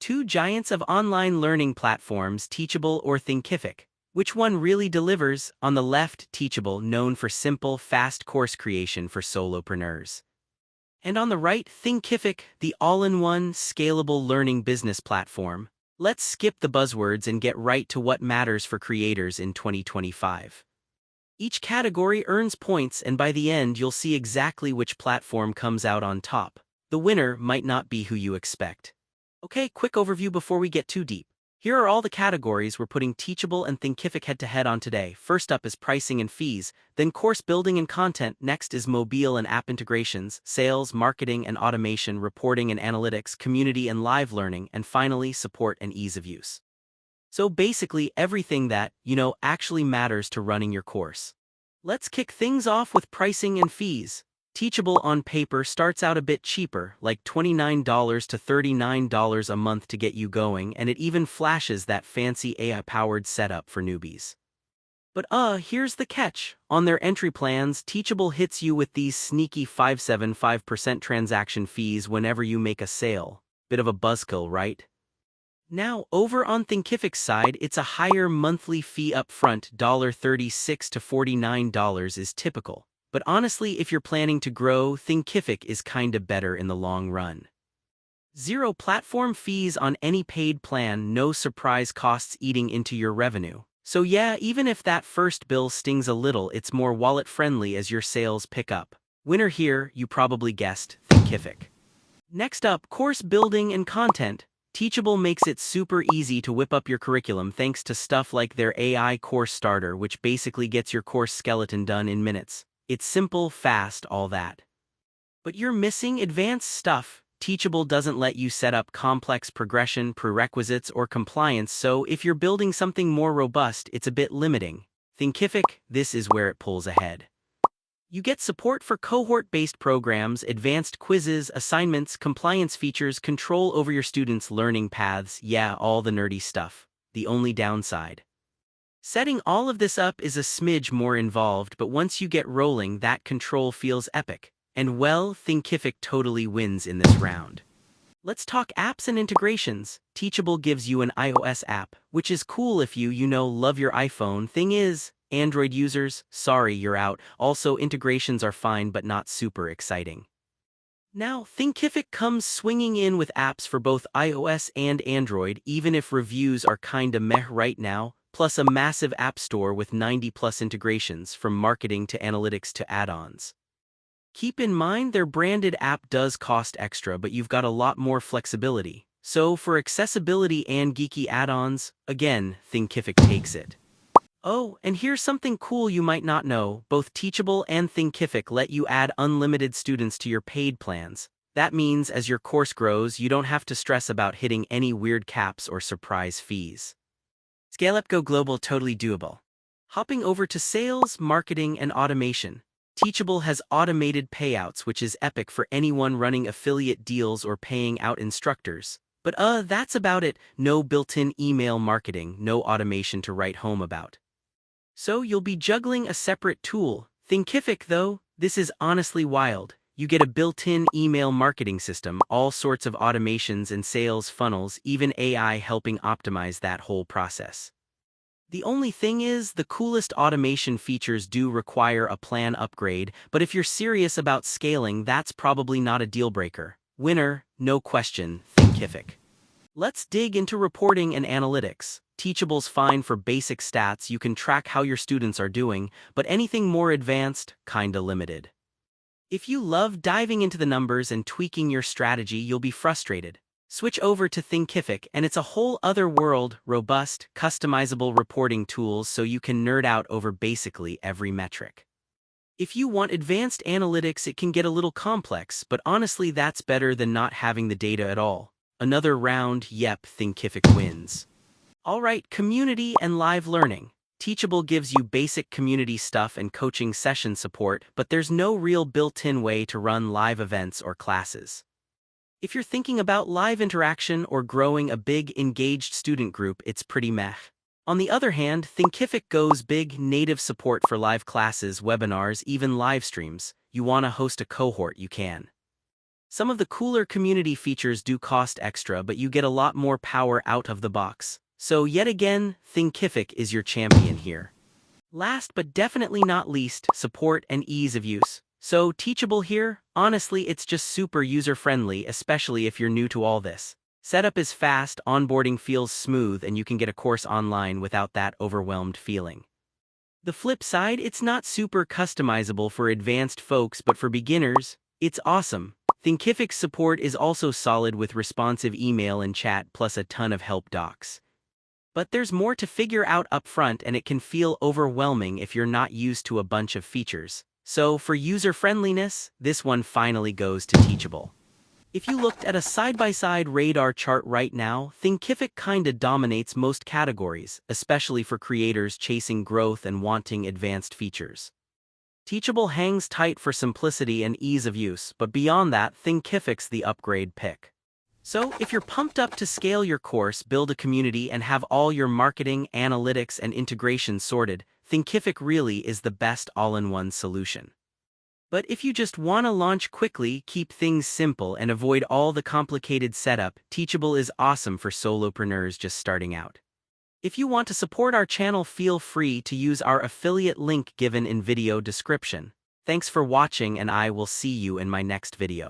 Two giants of online learning platforms, Teachable or Thinkific. Which one really delivers? On the left, Teachable, known for simple, fast course creation for solopreneurs. And on the right, Thinkific, the all-in-one, scalable learning business platform. Let's skip the buzzwords and get right to what matters for creators in 2025. Each category earns points, and by the end you'll see exactly which platform comes out on top. The winner might not be who you expect. Okay, quick overview before we get too deep. Here are all the categories we're putting Teachable and Thinkific head-to-head on today. First up is pricing and fees, then course building and content. Next is mobile and app integrations, sales, marketing and automation, reporting and analytics, community and live learning, and finally, support and ease of use. So basically everything that, actually matters to running your course. Let's kick things off with pricing and fees. Teachable on paper starts out a bit cheaper, like $29 to $39 a month to get you going, and it even flashes that fancy AI-powered setup for newbies. But here's the catch. On their entry plans, Teachable hits you with these sneaky 5.75% transaction fees whenever you make a sale. Bit of a buzzkill, right? Now, over on Thinkific's side, it's a higher monthly fee up front, $36 to $49 is typical. But honestly, if you're planning to grow, Thinkific is kinda better in the long run. Zero platform fees on any paid plan, no surprise costs eating into your revenue. So yeah, even if that first bill stings a little, it's more wallet-friendly as your sales pick up. Winner here, you probably guessed, Thinkific. Next up, course building and content. Teachable makes it super easy to whip up your curriculum thanks to stuff like their AI course starter, which basically gets your course skeleton done in minutes. It's simple, fast, all that. But you're missing advanced stuff. Teachable doesn't let you set up complex progression, prerequisites, or compliance, so if you're building something more robust, it's a bit limiting. Thinkific, this is where it pulls ahead. You get support for cohort-based programs, advanced quizzes, assignments, compliance features, control over your students' learning paths, yeah, all the nerdy stuff. The only downside. Setting all of this up is a smidge more involved, but once you get rolling, that control feels epic. And well, Thinkific totally wins in this round. Let's talk apps and integrations. Teachable gives you an iOS app, which is cool if you love your iPhone. Thing is, Android users, sorry, you're out. Also, integrations are fine but not super exciting. Now, Thinkific comes swinging in with apps for both iOS and Android, even if reviews are kinda meh right now, plus a massive app store with 90+ integrations, from marketing to analytics to add-ons. Keep in mind their branded app does cost extra, but you've got a lot more flexibility. So for accessibility and geeky add-ons, again, Thinkific takes it. Oh, and here's something cool you might not know. Both Teachable and Thinkific let you add unlimited students to your paid plans. That means as your course grows, you don't have to stress about hitting any weird caps or surprise fees. Scale up, go global, totally doable. Hopping over to sales, marketing, and automation. Teachable has automated payouts, which is epic for anyone running affiliate deals or paying out instructors. But that's about it. No built-in email marketing, no automation to write home about. So you'll be juggling a separate tool. Thinkific, though, this is honestly wild. You get a built-in email marketing system, all sorts of automations and sales funnels, even AI helping optimize that whole process. The only thing is, the coolest automation features do require a plan upgrade, but if you're serious about scaling, that's probably not a deal-breaker. Winner, no question, Thinkific. Let's dig into reporting and analytics. Teachable's fine for basic stats, you can track how your students are doing, but anything more advanced, kinda limited. If you love diving into the numbers and tweaking your strategy, you'll be frustrated. Switch over to Thinkific and it's a whole other world, robust, customizable reporting tools so you can nerd out over basically every metric. If you want advanced analytics, it can get a little complex, but honestly that's better than not having the data at all. Another round, yep, Thinkific wins. Alright, community and live learning. Teachable gives you basic community stuff and coaching session support, but there's no real built-in way to run live events or classes. If you're thinking about live interaction or growing a big, engaged student group, it's pretty meh. On the other hand, Thinkific goes big, native support for live classes, webinars, even live streams. You wanna host a cohort, you can. Some of the cooler community features do cost extra, but you get a lot more power out of the box. So yet again, Thinkific is your champion here. Last but definitely not least, support and ease of use. So Teachable here, honestly it's just super user-friendly, especially if you're new to all this. Setup is fast, onboarding feels smooth, and you can get a course online without that overwhelmed feeling. The flip side, it's not super customizable for advanced folks, but for beginners, it's awesome. Thinkific's support is also solid with responsive email and chat plus a ton of help docs. But there's more to figure out up front, and it can feel overwhelming if you're not used to a bunch of features. So for user-friendliness, this one finally goes to Teachable. If you looked at a side-by-side radar chart right now, Thinkific kinda dominates most categories, especially for creators chasing growth and wanting advanced features. Teachable hangs tight for simplicity and ease of use, but beyond that, Thinkific's the upgrade pick. So, if you're pumped up to scale your course, build a community, and have all your marketing, analytics, and integration sorted, Thinkific really is the best all-in-one solution. But if you just want to launch quickly, keep things simple, and avoid all the complicated setup, Teachable is awesome for solopreneurs just starting out. If you want to support our channel, feel free to use our affiliate link given in video description. Thanks for watching, and I will see you in my next video.